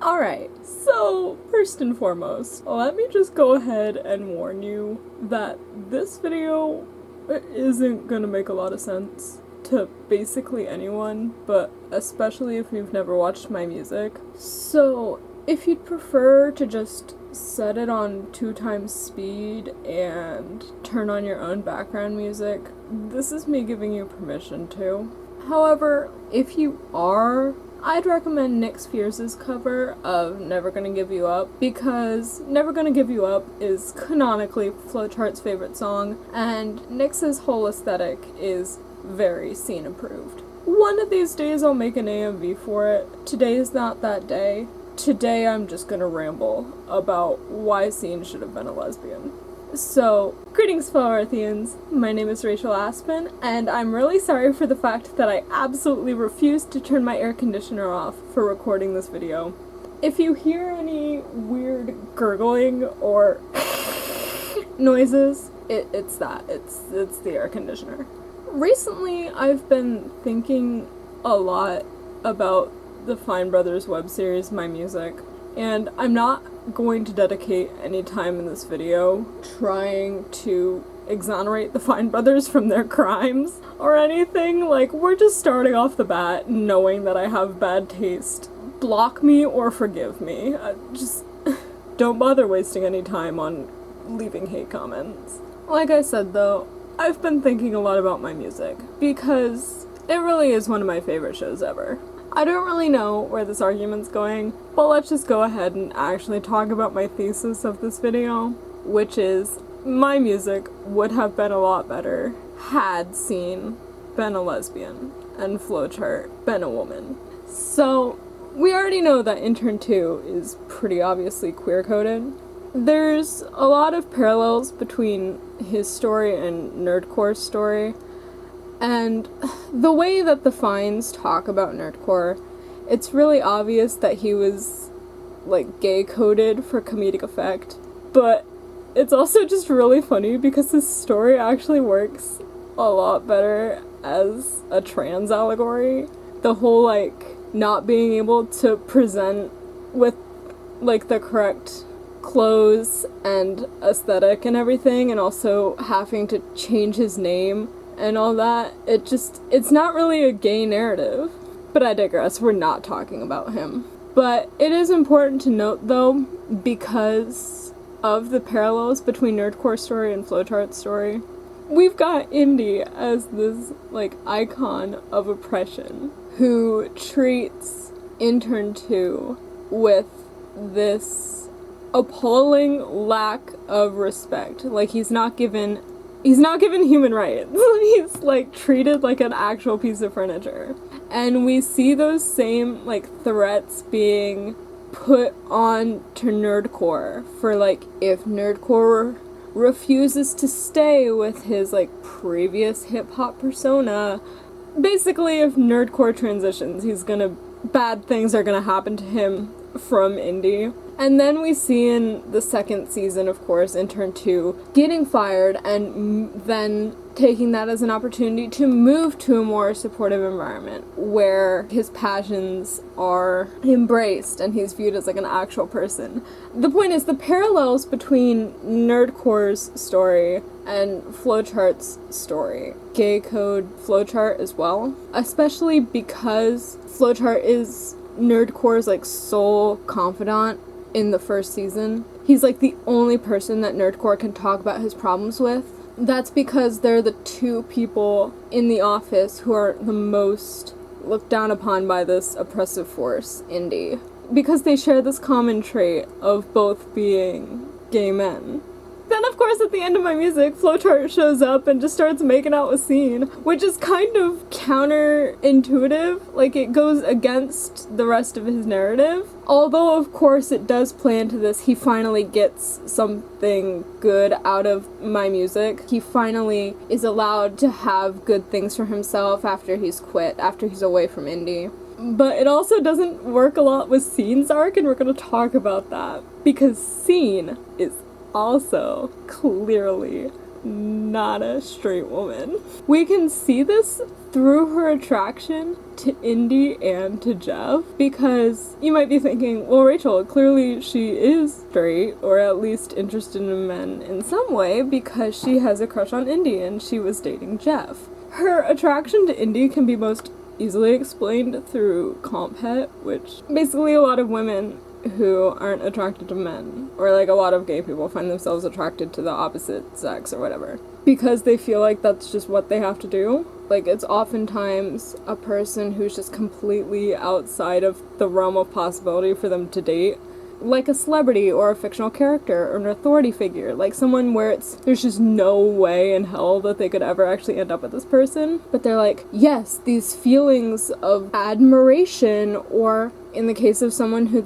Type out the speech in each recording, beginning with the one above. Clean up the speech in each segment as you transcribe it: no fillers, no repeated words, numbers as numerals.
Alright, so first and foremost, let me just go ahead and warn you that this video isn't gonna make a lot of sense to basically anyone, but especially if you've never watched my music. So if you'd prefer to just set it on 2x speed and turn on your own background music, this is me giving you permission to. However, if you are, I'd recommend Nick Spears' cover of Never Gonna Give You Up, because Never Gonna Give You Up is canonically Flowchart's favorite song, and Nick's whole aesthetic is very scene approved. One of these days I'll make an AMV for it. Today is not that day. Today I'm just gonna ramble about why Scene should have been a lesbian. So, greetings fellow Earthians, my name is Rachel Aspen, and I'm really sorry for the fact that I absolutely refused to turn my air conditioner off for recording this video. If you hear any weird gurgling or noises, it's the air conditioner. Recently, I've been thinking a lot about the Fine Brothers web series, mymusic, and I'm not going to dedicate any time in this video trying to exonerate the Fine Brothers from their crimes or anything. Like, we're just starting off the bat knowing that I have bad taste. Block me or forgive me. Just don't bother wasting any time on leaving hate comments. Like I said though, I've been thinking a lot about mymusic because it really is one of my favorite shows ever. I don't really know where this argument's going, but let's just go ahead and actually talk about my thesis of this video, which is mymusic would have been a lot better had Scene been a lesbian and Flowchart been a woman. So, we already know that Intern 2 is pretty obviously queer-coded. There's a lot of parallels between his story and Nerdcore's story, and the way that the Fines talk about Nerdcore, it's really obvious that he was, like, gay-coded for comedic effect, but it's also just really funny because his story actually works a lot better as a trans allegory. The whole, like, not being able to present with, like, the correct clothes and aesthetic and everything, and also having to change his name and all that, it's not really a gay narrative. But I digress, we're not talking about him. But it is important to note though, because of the parallels between Nerdcore's story and Flowchart's story, we've got Indy as this, like, icon of oppression who treats Intern 2 with this appalling lack of respect. Like, he's not given human rights. He's, like, treated like an actual piece of furniture. And we see those same, like, threats being put on to Nerdcore for, like, if Nerdcore refuses to stay with his, like, previous hip-hop persona, basically if Nerdcore transitions, bad things are gonna happen to him from Indy. And then we see in the second season, of course, Intern 2, getting fired and then taking that as an opportunity to move to a more supportive environment where his passions are embraced and he's viewed as, like, an actual person. The point is, the parallels between Nerdcore's story and Flowchart's story gay code Flowchart as well, especially because Flowchart is Nerdcore's, like, sole confidant in the first season. He's, like, the only person that Nerdcore can talk about his problems with. That's because they're the two people in the office who are the most looked down upon by this oppressive force, Indy. Because they share this common trait of both being gay men. Then, of course, at the end of mymusic, Flowchart shows up and just starts making out with Scene, which is kind of counterintuitive. Like, it goes against the rest of his narrative. Although, of course, it does play into this. He finally gets something good out of mymusic. He finally is allowed to have good things for himself after he's quit, after he's away from Indy. But it also doesn't work a lot with Scene's arc, and we're going to talk about that. Because Scene is also clearly not a straight woman. We can see this through her attraction to Indy and to Jeff, because you might be thinking, well, Rachel, clearly she is straight, or at least interested in men in some way, because she has a crush on Indy and she was dating Jeff. Her attraction to Indy can be most easily explained through comp het, which basically a lot of women who aren't attracted to men, or like a lot of gay people, find themselves attracted to the opposite sex or whatever, because they feel like that's just what they have to do. Like, it's oftentimes a person who's just completely outside of the realm of possibility for them to date, like a celebrity or a fictional character or an authority figure, like someone where there's just no way in hell that they could ever actually end up with this person, but they're like, yes, these feelings of admiration, or in the case of someone who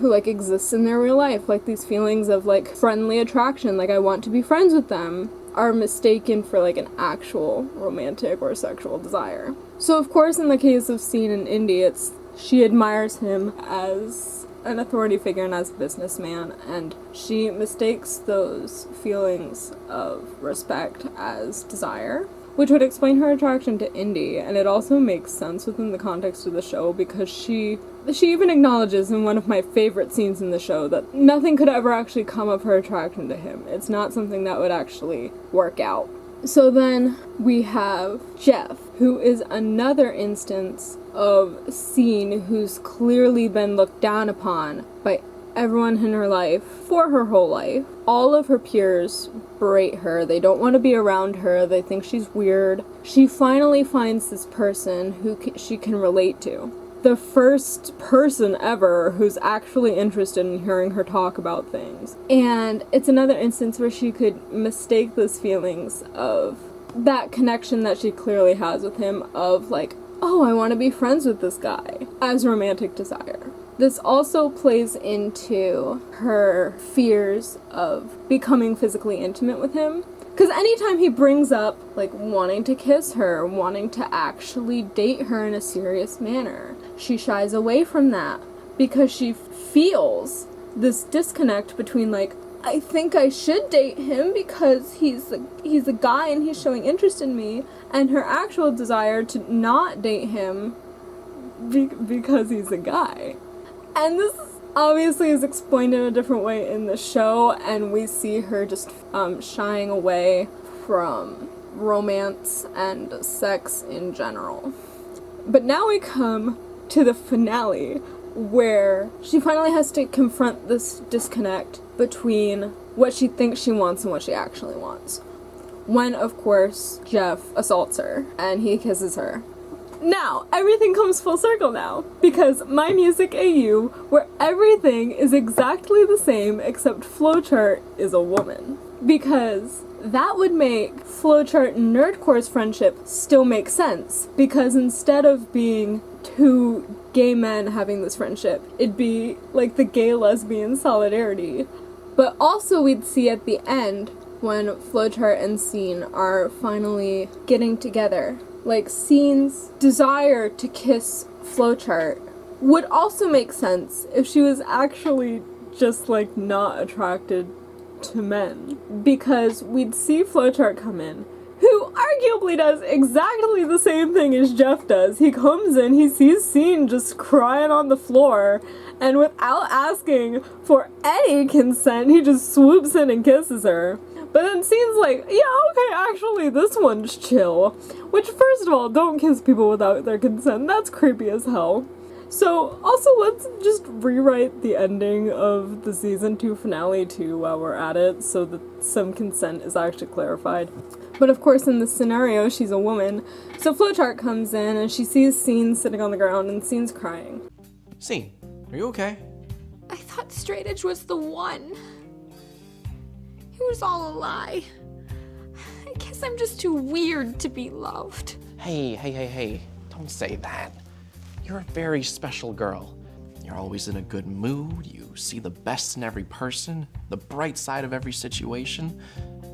like exists in their real life, like these feelings of like friendly attraction, like I want to be friends with them, are mistaken for like an actual romantic or sexual desire. So of course in the case of Scene and Indy, she admires him as an authority figure and as a businessman, and she mistakes those feelings of respect as desire, which would explain her attraction to Indy, and it also makes sense within the context of the show, because she even acknowledges in one of my favorite scenes in the show that nothing could ever actually come of her attraction to him. It's not something that would actually work out. So then we have Jeff, who is another instance of Scene who's clearly been looked down upon by everyone in her life for her whole life. All of her peers berate her. They don't want to be around her. They think she's weird. She finally finds this person who she can relate to. The first person ever who's actually interested in hearing her talk about things. And it's another instance where she could mistake those feelings of that connection that she clearly has with him, of like, oh, I want to be friends with this guy, as romantic desire. This also plays into her fears of becoming physically intimate with him. Because anytime he brings up, like, wanting to kiss her, wanting to actually date her in a serious manner, she shies away from that, because she feels this disconnect between, like, I think I should date him because he's a guy and he's showing interest in me, and her actual desire to not date him because he's a guy. And this obviously is explained in a different way in the show, and we see her just shying away from romance and sex in general. But now we come to the finale, where she finally has to confront this disconnect between what she thinks she wants and what she actually wants. When, of course, Jeff assaults her and he kisses her. Now, everything comes full circle now, because mymusic AU, where everything is exactly the same except Flowchart is a woman. Because that would make Flowchart and Nerdcore's friendship still make sense, because instead of being two gay men having this friendship, it'd be like the gay-lesbian solidarity. But also we'd see at the end, when Flowchart and Scene are finally getting together, like, Scene's desire to kiss Flowchart would also make sense if she was actually just, like, not attracted to men. Because we'd see Flowchart come in, who arguably does exactly the same thing as Jeff does. He comes in, he sees Scene just crying on the floor, and without asking for any consent, he just swoops in and kisses her. But then Scene's like, yeah, okay, actually, this one's chill. Which, first of all, don't kiss people without their consent. That's creepy as hell. So, also, let's just rewrite the ending of the season 2 finale too while we're at it, so that some consent is actually clarified. But of course, in this scenario, she's a woman. So Flowchart comes in and she sees Scene sitting on the ground, and Scene's crying. Scene, are you okay? I thought straight edge was the one. It was all a lie. I guess I'm just too weird to be loved. Hey, don't say that. You're a very special girl. You're always in a good mood, you see the best in every person, the bright side of every situation,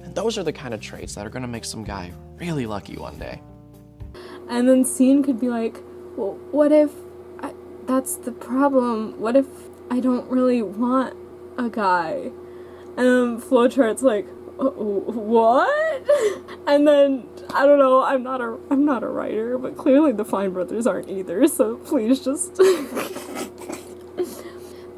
and those are the kind of traits that are gonna make some guy really lucky one day. And then Scene could be like, well, what if that's the problem? What if I don't really want a guy? And Flowchart's like, what? And then, I don't know, I'm not a writer, but clearly the Fine brothers aren't either, so please just...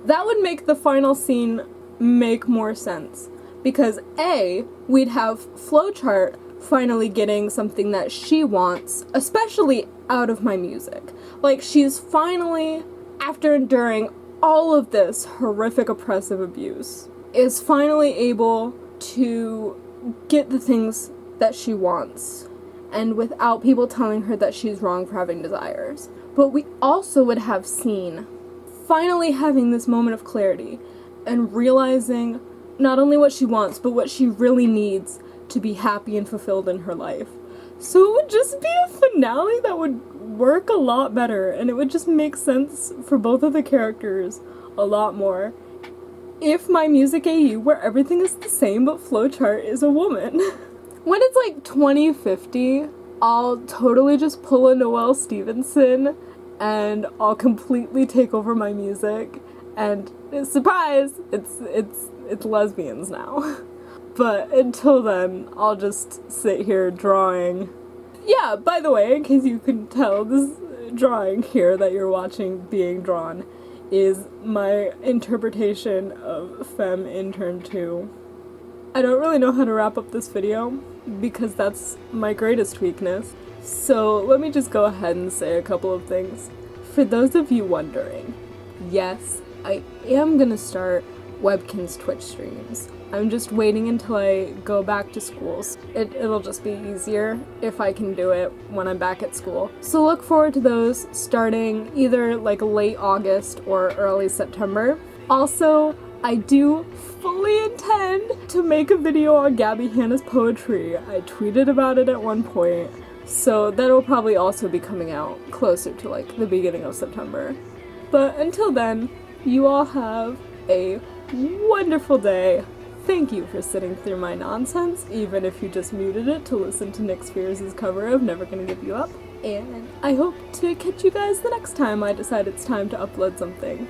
That would make the final scene make more sense. Because A, we'd have Flowchart finally getting something that she wants, especially out of mymusic. Like, she's finally, after enduring all of this horrific oppressive abuse, is finally able to get the things that she wants, and without people telling her that she's wrong for having desires. But we also would have Scene finally having this moment of clarity and realizing not only what she wants, but what she really needs to be happy and fulfilled in her life. So it would just be a finale that would work a lot better, and it would just make sense for both of the characters a lot more if mymusic AU, where everything is the same but Flowchart is a woman. When it's like 2050, I'll totally just pull a Noelle Stevenson and I'll completely take over mymusic, and surprise, it's lesbians now. But until then, I'll just sit here drawing. Yeah, by the way, in case you can tell, this drawing here that you're watching being drawn is my interpretation of Femme Intern 2. I don't really know how to wrap up this video, because that's my greatest weakness. So let me just go ahead and say a couple of things. For those of you wondering, yes, I am gonna start Webkinz Twitch streams. I'm just waiting until I go back to school. It'll just be easier if I can do it when I'm back at school. So look forward to those starting either like late August or early September. Also, I do fully intend to make a video on Gabby Hanna's poetry. I tweeted about it at one point, so that'll probably also be coming out closer to like the beginning of September. But until then, you all have a wonderful day. Thank you for sitting through my nonsense, even if you just muted it to listen to Nick Spears' cover of Never Gonna Give You Up. And I hope to catch you guys the next time I decide it's time to upload something.